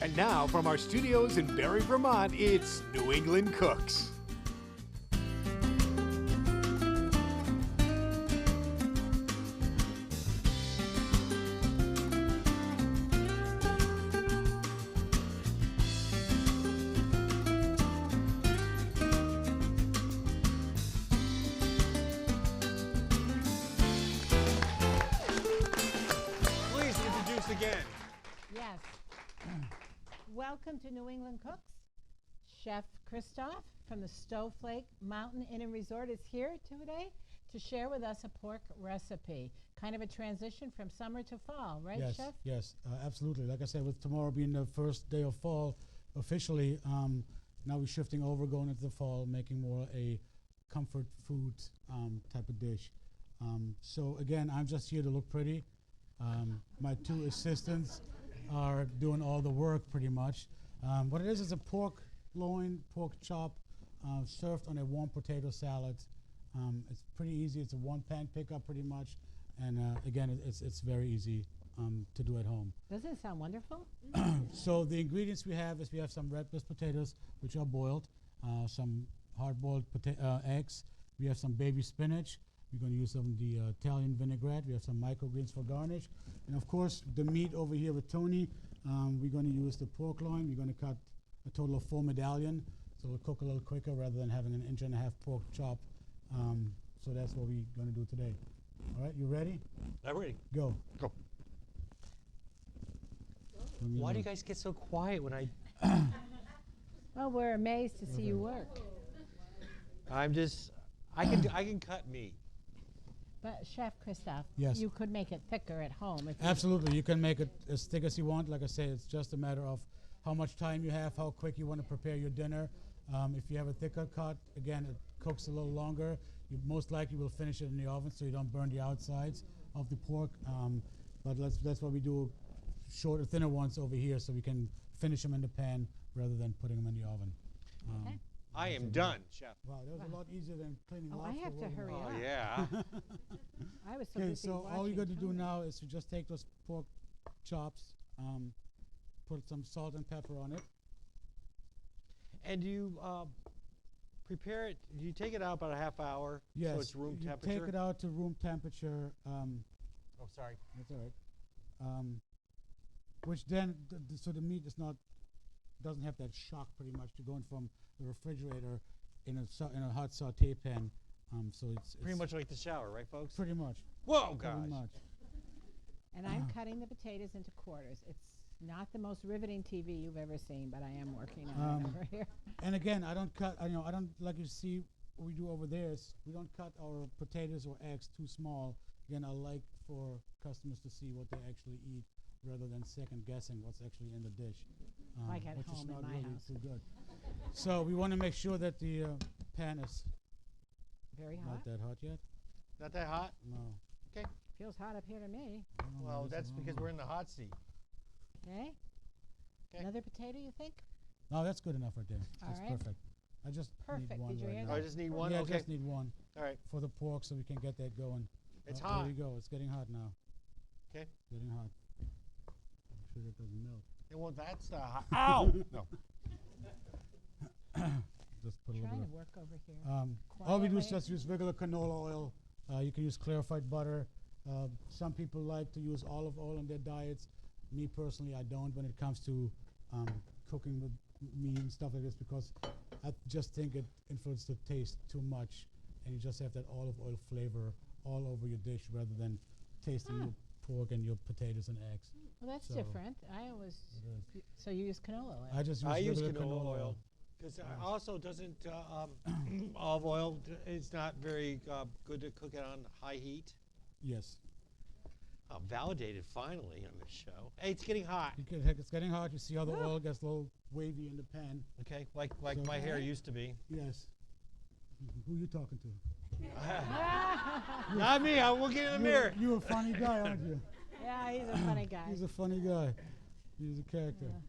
And now, from our studios in Barre, Vermont, it's New England Cooks. Please introduce again. Yes. Welcome to New England Cooks. Chef Christoph from the Stoweflake Inn and Resort is here today to share with us a pork recipe. Kind of a transition from summer to fall, right, Yes, Chef? yes, absolutely. Like I said, with tomorrow being the first day of fall officially, now we're shifting over, going into the fall, making more a comfort food type of dish. So again, I'm just here to look pretty. My two assistants are doing all the work pretty much. What it is a pork loin, pork chop, served on a warm potato salad. It's pretty easy. It's a one-pan pickup pretty much. And again, it's very easy to do at home. Doesn't it sound wonderful? So the ingredients we have is we have some red best potatoes, which are boiled, some hard-boiled eggs. We have some baby spinach. We're going to use some of the Italian vinaigrette. We have some microgreens for garnish. And of course, the meat over here with Tony, we're going to use the pork loin. We're going to cut a total of 4 medallion, so it'll cook a little quicker rather than having an 1.5 inch pork chop. So that's what we're going to do today. All right, you ready? I'm ready. Go. Go. Why do you guys get so quiet when I... Well, we're amazed to see you work. I'm just... I can cut meat. But Chef Christoph, Yes. you could make it thicker at home. If Absolutely, you can make it as thick as you want. Like I say, it's just a matter of how much time you have, how quick you want to prepare your dinner. If you have a thicker cut, again, it cooks a little longer. You most likely will finish it in the oven so you don't burn the outsides of the pork. But that's why we do shorter, thinner ones over here so we can finish them in the pan rather than putting them in the oven. Okay. I am done, Chef. Wow, that was a lot easier than cleaning Oh, I lobster have to roll. hurry Oh, up. yeah. I was so Okay, busy so all you watching got to do Tony. now is to just take those pork chops, put some salt and pepper on it. And you prepare it, you take it out about a half hour Yes, so it's room you temperature? take it out to room temperature. Oh, sorry. That's all right. Which then, so the meat is not, doesn't have that shock pretty much to going from the refrigerator in a hot saute pan. So it's Pretty much like the shower, right, folks? pretty much. Whoa, Pretty gosh. much. And I'm cutting the potatoes into quarters. It's not the most riveting TV you've ever seen, but I am working on it over here. And again, I don't cut. I don't like you see what we do over there. Is we don't cut our potatoes or eggs too small. Again, I like for customers to see what they actually eat rather than second guessing what's actually in the dish. Like at which is home in not my really house. too good. So we want to make sure that the pan is Very hot. not that hot yet. Not that hot? No. Feels hot up here to me. I don't know, Well, maybe that's it's because wrong. we're in the hot seat. Okay. Okay. Another potato, you think? No, that's good enough right there. All That's right. perfect. I just Perfect. need one Did you right hear now. Oh, I just need one? Yeah, Okay. I just need one All right. for the pork so we can get that going. It's There hot. you go. It's getting hot now. Okay. Getting hot. Make sure that doesn't melt. Well, that's hot. Ow! No. Just put a little Trying bit to work over here. all we do is Quietly. just use regular canola oil. You can use clarified butter. Some people like to use olive oil in their diets. Me personally, I don't when it comes to cooking with meat and stuff like this because I just think it influences the taste too much, and you just have that olive oil flavor all over your dish rather than tasting your pork and your potatoes and eggs. Well, that's So, different. I always. So you use canola oil. I just use I use regular canola oil. Because also doesn't olive oil is not very good to cook it on high heat. Yes. Validated finally on this show. Hey, it's getting hot. It's getting hot. You see how the oil gets a little wavy in the pan. Okay, like So- my hair used to be. Yes. Who are you talking to? Not me. I will get in the mirror. You're a funny guy, aren't you? Yeah, he's a funny guy. He's a funny guy. He's a character. Yeah.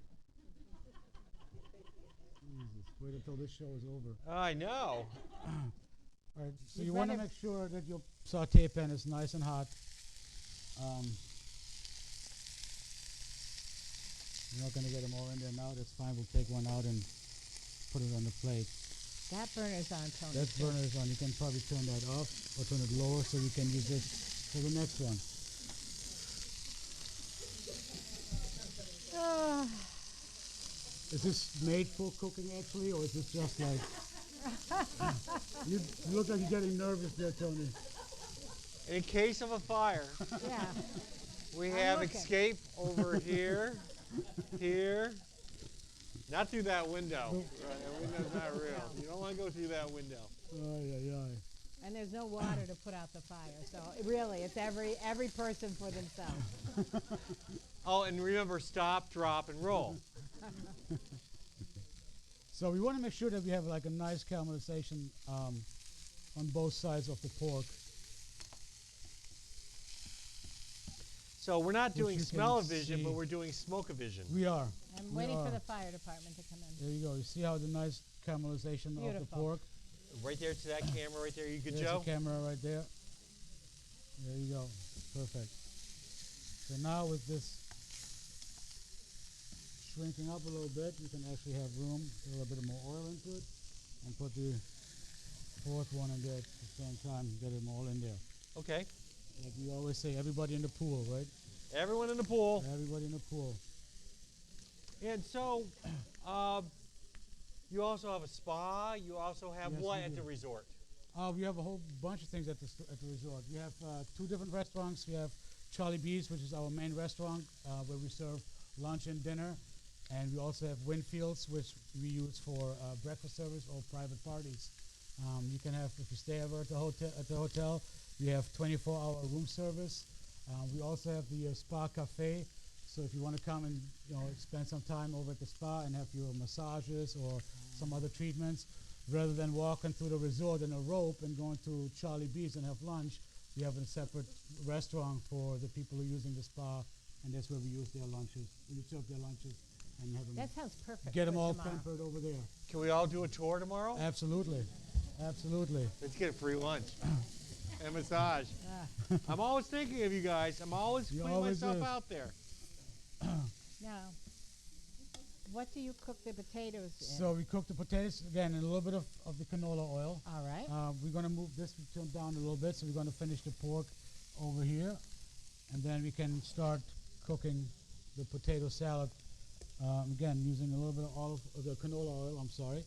Jesus, wait until this show is over. I know. All right, so You'd you want to rather- make sure that your saute pan is nice and hot. You're not going to get them all in there now. That's fine. We'll take one out and put it on the plate. That burner's on, Tony. That too. burner is on. You can probably turn that off or turn it lower so you can use it for the next one. Ah. Is this made for cooking actually, or is this just like... you look like you're getting nervous there, Tony. In case of a fire, Yeah. we I'm have looking. escape over here, here. Not through that window. Nope. Right, that window's not real. You don't want to go through that window. Ay, ay, ay. And there's no water to put out the fire. So really, it's every person for themselves. Oh, and remember, stop, drop, and roll. So we want to make sure that we have like a nice caramelization on both sides of the pork. So we're not Which doing you can smell-o-vision, see. but we're doing smoke-o-vision. We are. I'm We waiting for are. the fire department to come in. There you go. You see how the nice caramelization of the Beautiful. pork? Right there to that camera, right there. You good, There's Joe? the camera right there. There you go. Perfect. So now with this shrinking up a little bit, you can actually have room, a little bit more oil into it, and put the fourth one in there at the same time, get them all in there. Okay. Like we always say, everybody in the pool, right? Everyone in the pool. Everybody in the pool. And so, you also have a spa. You also have Yes, what we at do. the resort? We have a whole bunch of things at the resort. We have two different restaurants. We have Charlie B's, which is our main restaurant, where we serve lunch and dinner. And we also have Winfields, which we use for breakfast service or private parties. You can have, if you stay over at the hotel, we have 24-hour room service. We also have the spa cafe. So if you want to come and spend some time over at the spa and have your massages or some other treatments, rather than walking through the resort in a rope and going to Charlie B's and have lunch, we have a separate restaurant for the people who are using the spa, and that's where we use their lunches. We serve their lunches and have them That sounds perfect. get them for all tomorrow. pampered over there. Can we all do a tour tomorrow? Absolutely, absolutely. Let's get a free lunch and a massage. Ah. I'm always thinking of you guys. I'm always You putting always myself is. out there. Now, what do you cook the potatoes in? So we cook the potatoes again in a little bit of the canola oil. All right. We're going to move this down a little bit, so we're going to finish the pork over here, and then we can start cooking the potato salad. Again, using a little bit of the canola oil. I'm sorry.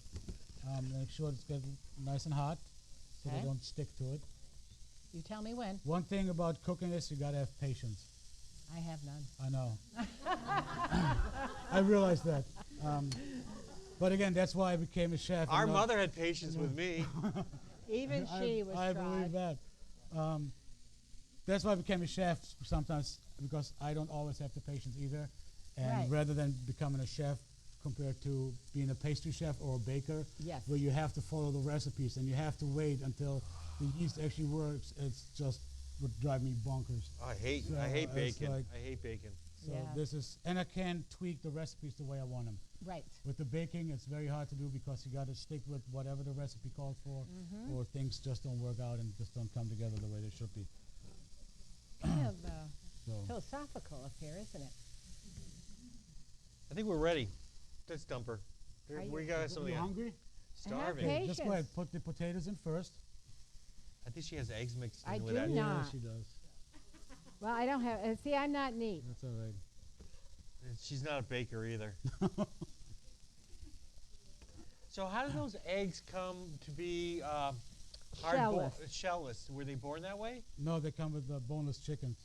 Make sure it's getting nice and hot, so Okay. they don't stick to it. You tell me when. One thing about cooking this, you got to have patience. I have none. I know. I realize that. But again, that's why I became a chef. Our and not- mother had patience with me. Even she was I tried. believe that. That's why I became a chef sometimes, because I don't always have the patience either. And Right. rather than becoming a chef compared to being a pastry chef or a baker, Yes. where you have to follow the recipes and you have to wait until the yeast actually works, it's just would drive me bonkers. I hate So it's bacon. like- I hate bacon. So Yeah. this is, and I can tweak the recipes the way I want them. Right. With the baking, it's very hard to do because you got to stick with whatever the recipe calls for, Mm-hmm. or things just don't work out and just don't come together the way they should be. Kind of So philosophical up here, isn't it? I think we're ready. Let's dump her. Are you- We got something. you hungry? Starving. Okay. Just go ahead, Patience. put the potatoes in first. I think she has eggs mixed in I with do that. not. Yeah, she does. Well, I don't have. See, I'm not neat. That's all right. She's not a baker either. So how do those eggs come to be Shellless. shellless? Were they born that way? No, they come with boneless chickens.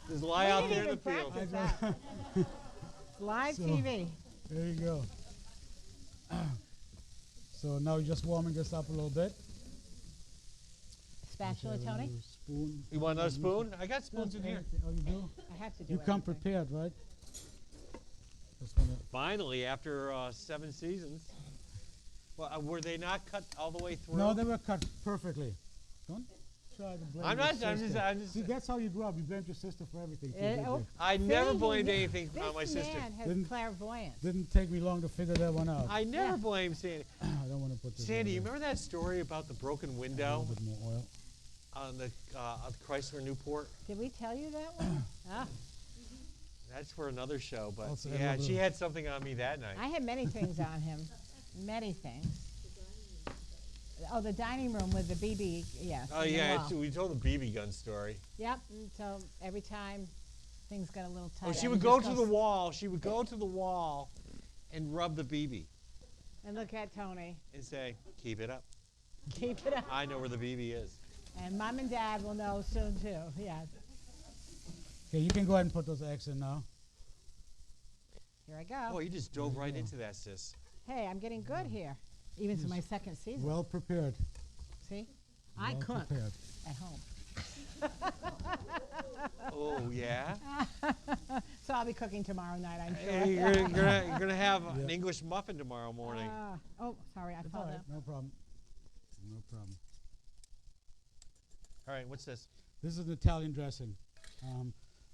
Just lie We out didn't there in the even field. practice that. Live So- TV. There you go. So now you're just warming this up a little bit. Spatula, Have Tony. another Spoon. You want another spoon? I got spoons in here. Oh, you do? I have to do You come everything. prepared, right? Just wanna, Finally, after 7 seasons. Well, were they not cut all the way through? no, they were cut perfectly. Don't try to blame I'm your not. I'm sister. just. See, that's how you grew up. You blamed your sister for everything. too, didn't oh, you? I never See, blamed he- anything This on my sister. man has Didn't- clairvoyance. Didn't take me long to figure that one out. I never Yeah. blame Sandy. I don't want to put this. Sandy, you over remember that story about the broken there. A window little bit more oil. on the Chrysler Newport? Did we tell you that one? Ah, That's for another show, but Also, yeah, another- she had something on me that night. I had many things on him. Many things. Oh, the dining room with the BB, yes. Oh and the yeah, wall. we told the BB gun story. Yep, and so every time things got a little tight. Oh, she I would just go to the wall. She would go to the wall and rub the BB And look at Tony. and say, "Keep it up. Keep it up. I know where the BB is." And Mom and Dad will know soon too, yes. Okay, you can go ahead and put those eggs in now. Here I go. Oh, you just dove right into that, sis. Hey, I'm getting good here, even to my second season. Well prepared. See? I well cook prepared. at home. Oh yeah. So I'll be cooking tomorrow night, I'm sure. Hey, you're gonna have an Yep. English muffin tomorrow morning. Oh, sorry, I It's fell all right, down. no problem. No problem. All right, what's this? This is an Italian dressing.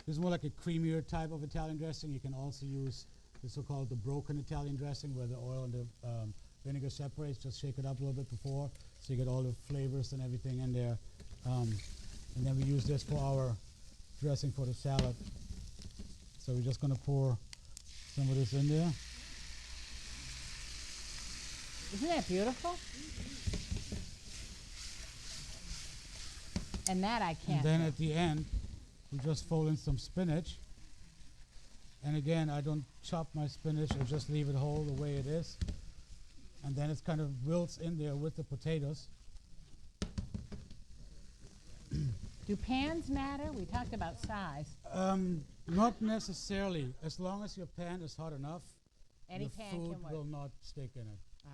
This is more like a creamier type of Italian dressing. You can also use the so-called the broken Italian dressing, where the oil and the vinegar separates. Just shake it up a little bit before, so you get all the flavors and everything in there. And then we use this for our dressing for the salad. So we're just going to pour some of this in there. Isn't that beautiful? And that I And can't then do. at the end, we just fold in some spinach. And again, I don't chop my spinach, I just leave it whole the way it is. And then it's kind of wilts in there with the potatoes. Do pans matter? We talked about size. Not necessarily, as long as your pan is hot enough, Any the pan food can work. will not stick in it. All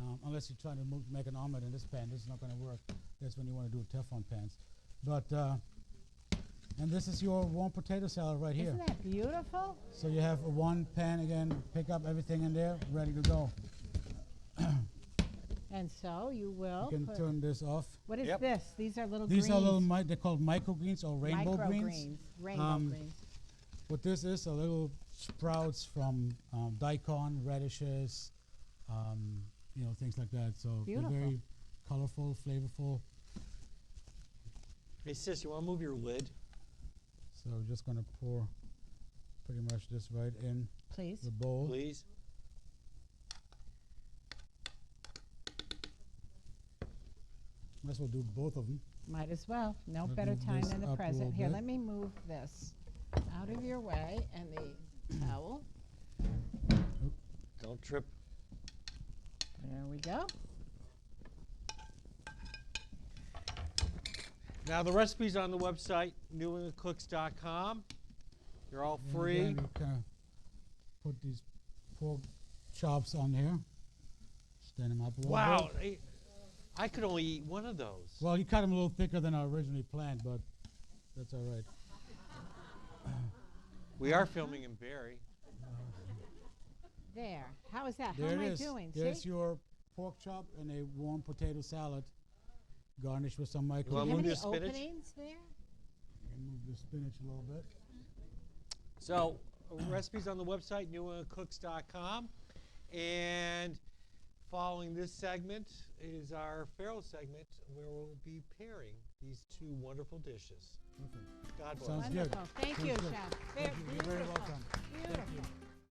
right. Unless you're trying to make an omelet in this pan, this is not going to work. That's when you want to do Teflon pans. But, and this is your warm potato salad right here. Isn't that beautiful? So you have one pan again, pick up everything in there, ready to go. And so you will You can put, turn this off. what is Yep. this? These are little These greens. are little, they're called microgreens or rainbow Micro greens. Rainbow Um, greens. What this is, are little sprouts from daikon, radishes, you know, things like that. So Beautiful. they're very colorful, flavorful. Hey sis, you want to move your lid? So we're just going to pour pretty much this right in Please. the bowl. Please. Might as well do both of them. Might as well. No Let's better move time this than the up a present. little Here, bit. let me move this out of your way and the towel. Don't trip. There we go. Now the recipe's on the website, newenglandcooks.com. They're all And free. again, we kind of put these pork chops on here. Stand them up a little Wow, bit. I could only eat one of those. Well, you cut them a little thicker than I originally planned, but that's all right. We are filming in Barrie. There. How is that? There How am it I is. doing? There's See? your pork chop and a warm potato salad, garnished with some wanna Do you microgreens. have move any the spinach? openings there? Move the spinach a little bit. So, recipes on the website, newenglandcooks.com. And following this segment is our Pharaoh segment, where we'll be pairing these two wonderful dishes. Perfect. God bless. Sounds good. Wonderful. Thank Sounds you, good. Chef. Thank you. You're very Beautiful. welcome. Thank you. Beautiful.